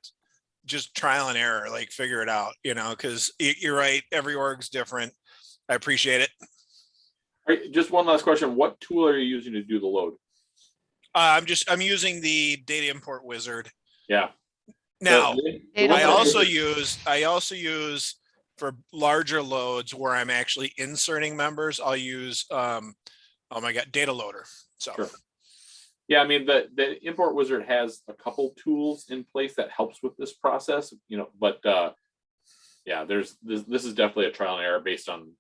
just trial and error, like figure it out, because you're right. Every org's different. I appreciate it. All right, just one last question. What tool are you using to do the load? I'm using the data import wizard. Yeah. Now, Data I also load. use for larger loads where I'm actually inserting members, I'll use oh my god, data loader. So sure. Yeah, I mean the import wizard has a couple tools in place that helps with this process, but yeah, this is definitely a trial and error based on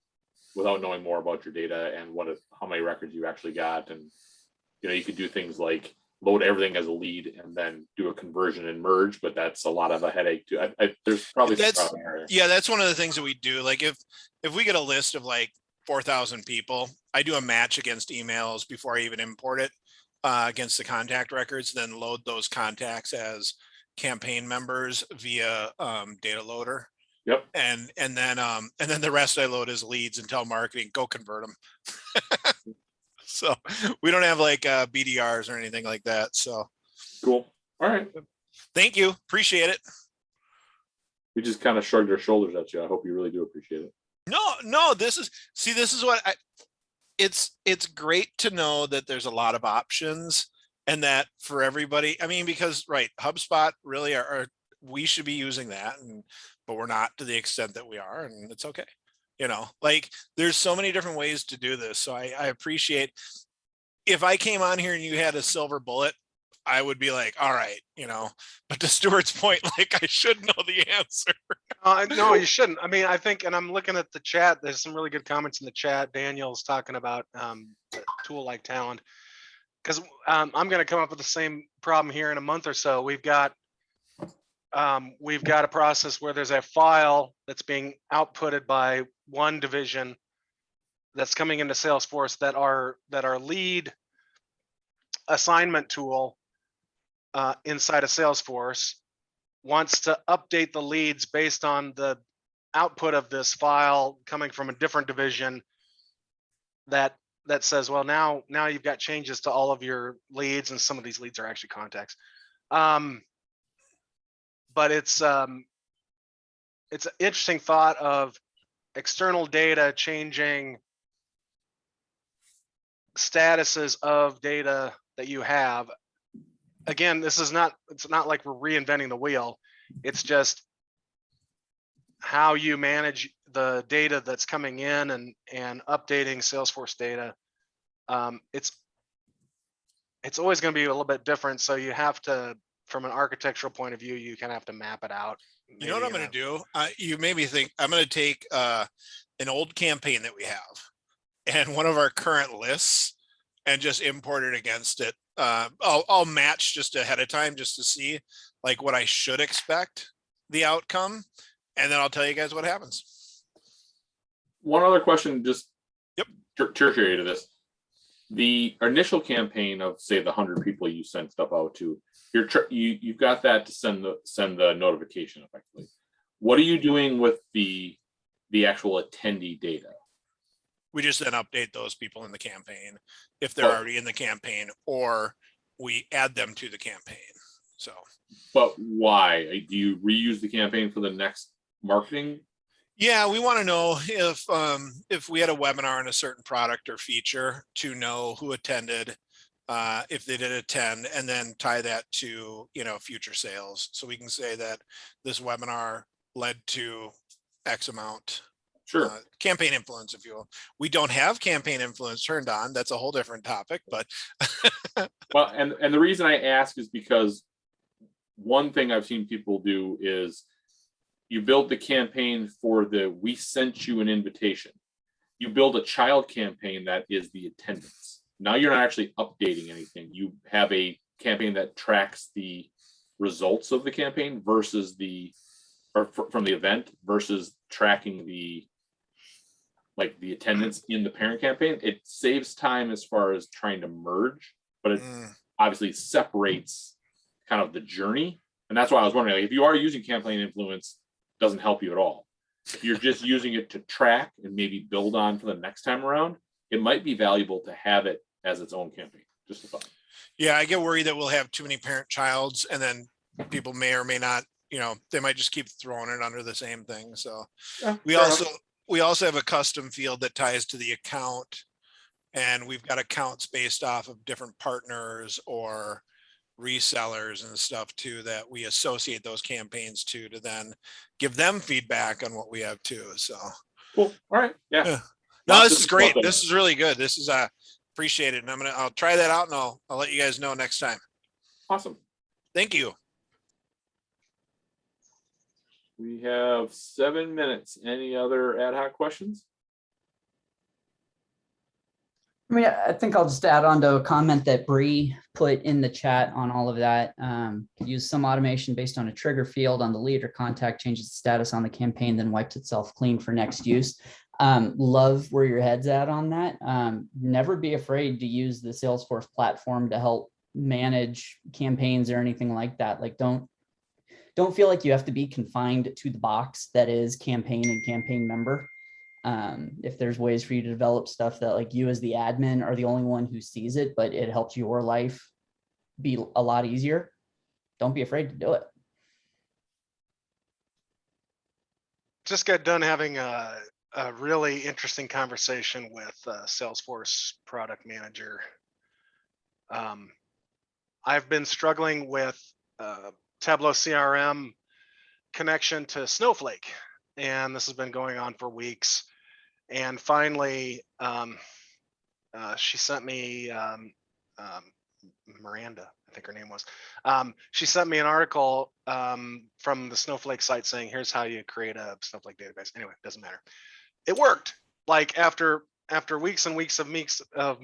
without knowing more about your data and how many records you actually got. And you could do things like load everything as a lead and then do a conversion and merge, but that's a lot of a headache too. There's probably some trial and error. Yeah, that's one of the things that we do. Like if we get a list of like 4,000 people, I do a match against emails before I even import it against the contact records, then load those contacts as campaign members via data loader. Yep. And then the rest I load as leads and tell marketing, go convert them. So we don't have like BDRs or anything like that. So cool. All right. Thank you. Appreciate it. We just kind of shrugged our shoulders at you. I hope you really do appreciate it. No, this is what it's great to know that there's a lot of options, and that for everybody, I mean, because right, HubSpot really we should be using that, but we're not to the extent that we are, and it's okay. Like there's so many different ways to do this. So I appreciate if I came on here and you had a silver bullet, I would be like, all right, but to Stuart's point, like I should know the answer. No, you shouldn't. I mean, I think, and I'm looking at the chat, there's some really good comments in the chat. Daniel's talking about a tool like Talend, because I'm going to come up with the same problem here in a month or so. We've got a process where there's a file that's being outputted by one division that's coming into Salesforce that our lead assignment tool inside of Salesforce wants to update the leads based on the output of this file coming from a different division that says, well, now you've got changes to all of your leads, and some of these leads are actually contacts. But it's an interesting thought of external data changing statuses of data that you have. Again, it's not like we're reinventing the wheel. It's just how you manage the data that's coming in and updating Salesforce data. It's always going to be a little bit different. So you have to, from an architectural point of view, you kind of have to map it out. You know what I'm going to do? You made me think. I'm going to take an old campaign that we have and one of our current lists and just import it against it. I'll match just ahead of time just to see like what I should expect the outcome, and then I'll tell you guys what happens. One other question, just tertiary to this. The initial campaign of say the 100 people you send stuff out to, you've got that to send the notification effectively. What are you doing with the actual attendee data? We just then update those people in the campaign if they're already in the campaign, or we add them to the campaign. So, but why do you reuse the campaign for the next marketing? Yeah, we want to know if we had a webinar on a certain product or feature, to know who attended, if they did attend, and then tie that to, you know, future sales. So we can say that this webinar led to X amount. Sure. Campaign influence, if you will. We don't have campaign influence turned on. That's a whole different topic, but well, and the reason I ask is because one thing I've seen people do is you build the campaign for we sent you an invitation. You build a child campaign that is the attendance. Now you're not actually updating anything. You have a campaign that tracks the results of the campaign versus from the event versus tracking the attendance in the parent campaign. It saves time as far as trying to merge, but it obviously separates kind of the journey. And that's why I was wondering, like, if you are using campaign influence, it doesn't help you at all. If you're just using it to track and maybe build on for the next time around, it might be valuable to have it as its own campaign. Just a thought. Yeah, I get worried that we'll have too many parent-childs, and then people may or may not, you know, they might just keep throwing it under the same thing. So yeah, we also have a custom field that ties to the account, and we've got accounts based off of different partners or resellers and stuff too, that we associate those campaigns to then give them feedback on what we have too. So cool. All right. Yeah. No, this is great. This is really good. This is appreciated. And I'll try that out, and I'll let you guys know next time. Awesome. Thank you. We have 7 minutes. Any other ad hoc questions? I mean, I think I'll just add on to a comment that Bree put in the chat on all of that. Use some automation based on a trigger field on the lead or contact, changes the status on the campaign, then wipes itself clean for next use. Love where your head's at on that. Never be afraid to use the Salesforce platform to help manage campaigns or anything like that. Like, don't feel like you have to be confined to the box that is campaign and campaign member. If there's ways for you to develop stuff that, like, you as the admin are the only one who sees it, but it helps your life be a lot easier, don't be afraid to do it. Just got done having a really interesting conversation with Salesforce product manager. I've been struggling with Tableau CRM connection to Snowflake, and this has been going on for weeks. And finally, she sent me Miranda, I think her name was. She sent me an article from the Snowflake site saying, here's how you create a Snowflake database. Anyway, it doesn't matter. It worked. Like after weeks and weeks of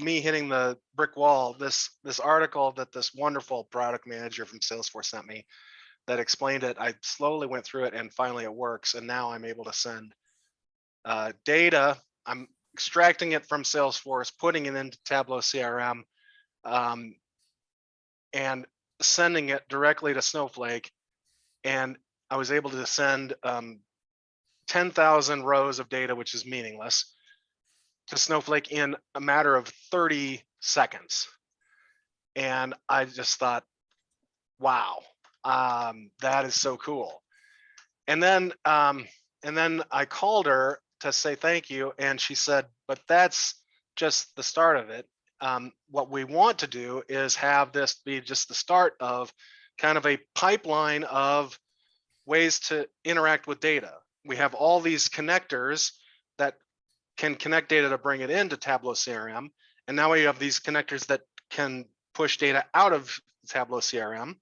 me hitting the brick wall, this article that this wonderful product manager from Salesforce sent me that explained it, I slowly went through it, and finally it works. And now I'm able to send data. I'm extracting it from Salesforce, putting it into Tableau CRM, and sending it directly to Snowflake. And I was able to send 10,000 rows of data, which is meaningless, to Snowflake in a matter of 30 seconds. And I just thought, wow, that is so cool. And then I called her to say thank you, and she said, but that's just the start of it. What we want to do is have this be just the start of kind of a pipeline of ways to interact with data. We have all these connectors that can connect data to bring it into Tableau CRM. And now we have these connectors that can push data out of Tableau CRM.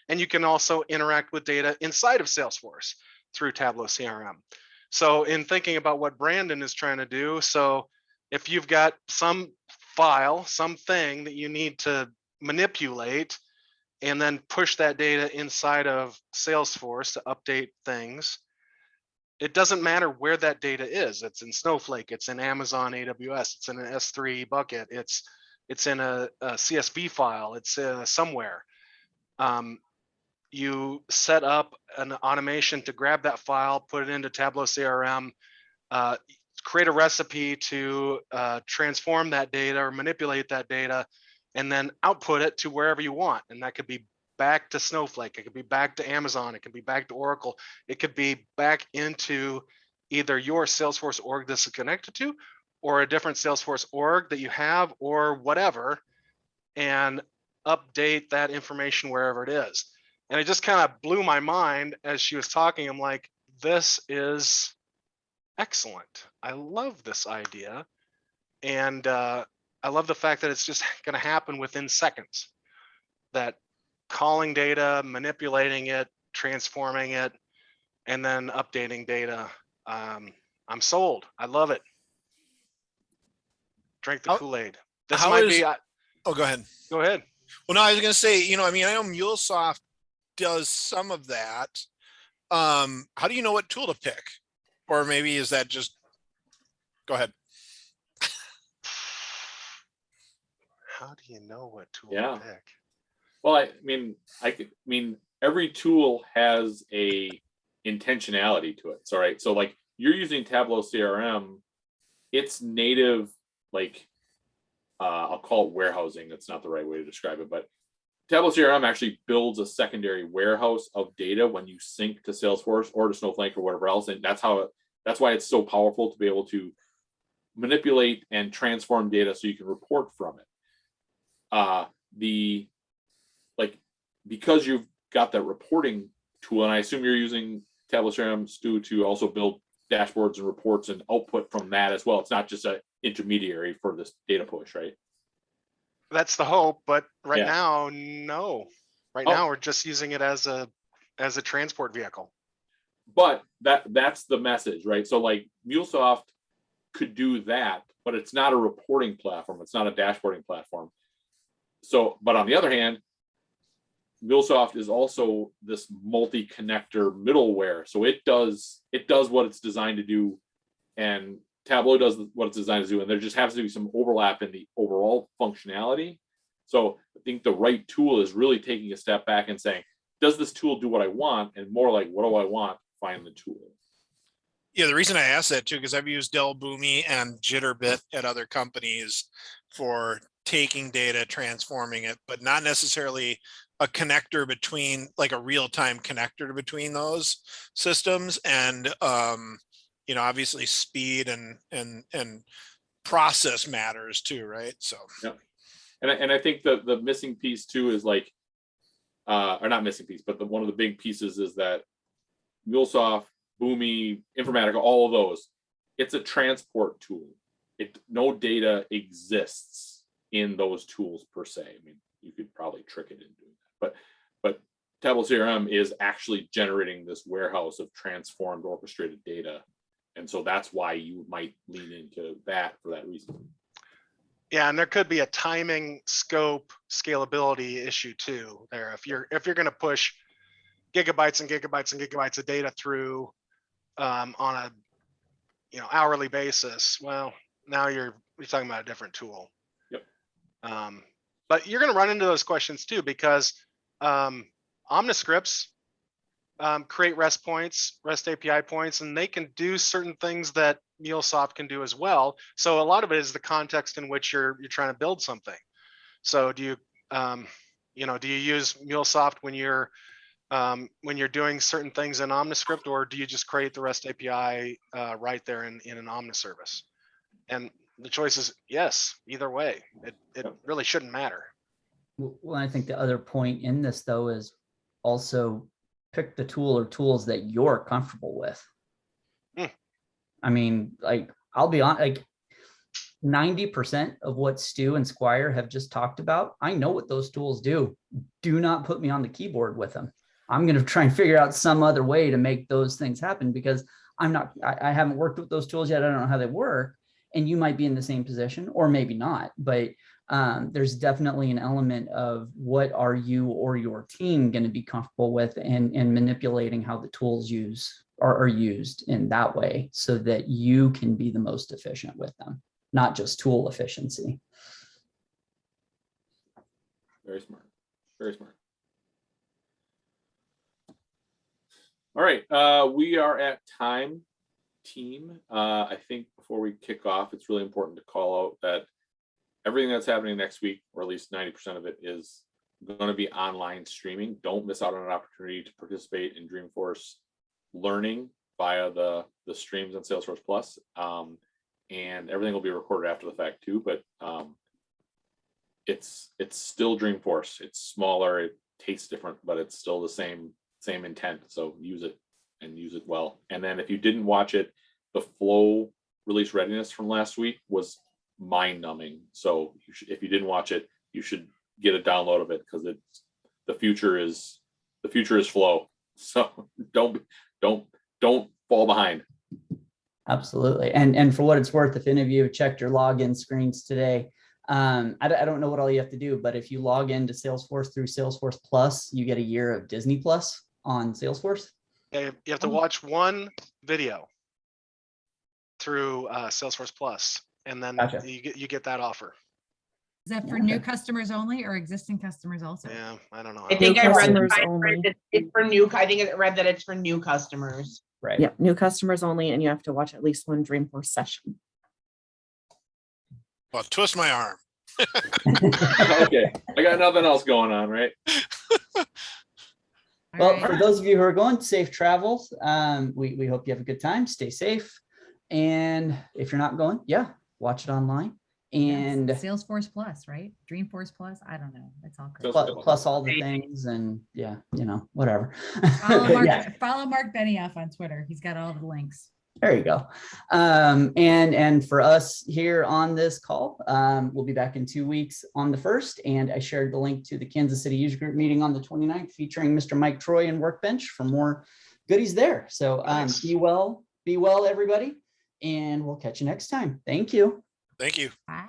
And you can also interact with data inside of Salesforce through Tableau CRM. So in thinking about what Brandon is trying to do, so if you've got some file, something that you need to manipulate and then push that data inside of Salesforce to update things, it doesn't matter where that data is. It's in Snowflake, it's in Amazon AWS, it's in an S3 bucket, it's in a CSV file, it's somewhere. you set up an automation to grab that file, put it into Tableau CRM, create a recipe to transform that data or manipulate that data, and then output it to wherever you want. And that could be back to Snowflake, it could be back to Amazon, it could be back to Oracle, it could be back into either your Salesforce org this is connected to, or a different Salesforce org that you have, or whatever, and update that information wherever it is. And it just kind of blew my mind as she was talking. I'm like, this is excellent. I love this idea. And I love the fact that it's just going to happen within seconds. That calling data, manipulating it, transforming it, and then updating data. I'm sold. I love it. Drink the Kool-Aid. This might be. Oh, go ahead. Go ahead. Well, no, I was going to say, I know MuleSoft does some of that. How do you know what tool to pick? Or maybe is that just, go ahead. How do you know what tool Yeah. to pick? Well, I mean, every tool has a intentionality to it. So, right. So like you're using Tableau CRM, it's native, like, I'll call it warehousing. That's not the right way to describe it, but Tableau CRM actually builds a secondary warehouse of data when you sync to Salesforce or to Snowflake or whatever else. And that's why it's so powerful to be able to manipulate and transform data so you can report from it. Because you've got that reporting tool, and I assume you're using Tableau CRM, Stu, to also build dashboards and reports and output from that as well. It's not just an intermediary for this data push, right? That's the hope, but right Yeah. now, no. Right now, we're just using it as a transport vehicle. But that's the message, right? So like MuleSoft could do that, but it's not a reporting platform. It's not a dashboarding platform. So, but on the other hand, MuleSoft is also this multi-connector middleware. So it does what it's designed to do, and Tableau does what it's designed to do, and there just has to be some overlap in the overall functionality. So I think the right tool is really taking a step back and saying, does this tool do what I want? And more like, what do I want? Find the tool. Yeah, the reason I asked that too, because I've used Dell Boomi and Jitterbit at other companies for taking data, transforming it, but not necessarily a connector between, like a real-time connector between those systems. And obviously speed and process matters too, right? So yeah. And I think the missing piece too is like, or not missing piece, but one of the big pieces is that MuleSoft, Boomi, Informatica, all of those, it's a transport tool. No data exists in those tools per se. I mean, you could probably trick it into doing that, but Tableau CRM is actually generating this warehouse of transformed orchestrated data. And so that's why you might lean into that for that reason. Yeah, and there could be a timing, scope, scalability issue too there. If you're going to push gigabytes and gigabytes and gigabytes of data through on a hourly basis, well, now you're talking about a different tool. Yep. But you're going to run into those questions too, because OmniScripts create REST points, REST API points, and they can do certain things that MuleSoft can do as well. So a lot of it is the context in which you're trying to build something. So do you use MuleSoft when you're doing certain things in OmniScript, or do you just create the REST API right there in an OmniService? And the choice is yes, either way. It really shouldn't matter. Well, I think the other point in this though is also pick the tool or tools that you're comfortable with. I mean, like, I'll be honest, like 90% of what Stu and Squire have just talked about, I know what those tools do. Do not put me on the keyboard with them. I'm going to try and figure out some other way to make those things happen, because I haven't worked with those tools yet. I don't know how they work. And you might be in the same position, or maybe not, but there's definitely an element of what are you or your team going to be comfortable with, and manipulating how the tools are used in that way so that you can be the most efficient with them, not just tool efficiency. Very smart. Very smart. All right, we are at time, team. I think before we kick off, it's really important to call out that everything that's happening next week, or at least 90% of it, is going to be online streaming. Don't miss out on an opportunity to participate in Dreamforce learning via the streams on Salesforce Plus. And everything will be recorded after the fact too, but it's still Dreamforce. It's smaller, it tastes different, but it's still the same intent. So use it and use it well. And then if you didn't watch it, the Flow release readiness from last week was mind-numbing. So if you didn't watch it, you should get a download of it, because it's the future is Flow. So don't fall behind. Absolutely. And for what it's worth, if any of you have checked your login screens today, I don't know what all you have to do, but if you log into Salesforce through Salesforce Plus, you get a year of Disney Plus on Salesforce. Yeah, you have to watch one video through Salesforce Plus, and then Gotcha. you get that offer. Is that for new customers only or existing customers also? Yeah, I don't know. I think I read customers only. it's for new. I think I read that it's for new customers. Right. Yeah, new customers only, and you have to watch at least one Dreamforce session. Well, twist my arm. Okay, I got nothing else going on, right? Well, for those of you who are going, safe travels. We hope you have a good time. Stay safe. And if you're not going, watch it online. And Salesforce Plus, right? Dreamforce Plus. I don't know. It's all great. plus all the things, and whatever. Follow Mark Benioff on Twitter. He's got all the links. There you go. And for us here on this call, we'll be back in 2 weeks on the 1st. And I shared the link to the Kansas City User Group meeting on the 29th, featuring Mr. Mike Troy and Workbench for more goodies there. So Nice. be well, everybody. And we'll catch you next time. Thank you. Thank you. Bye.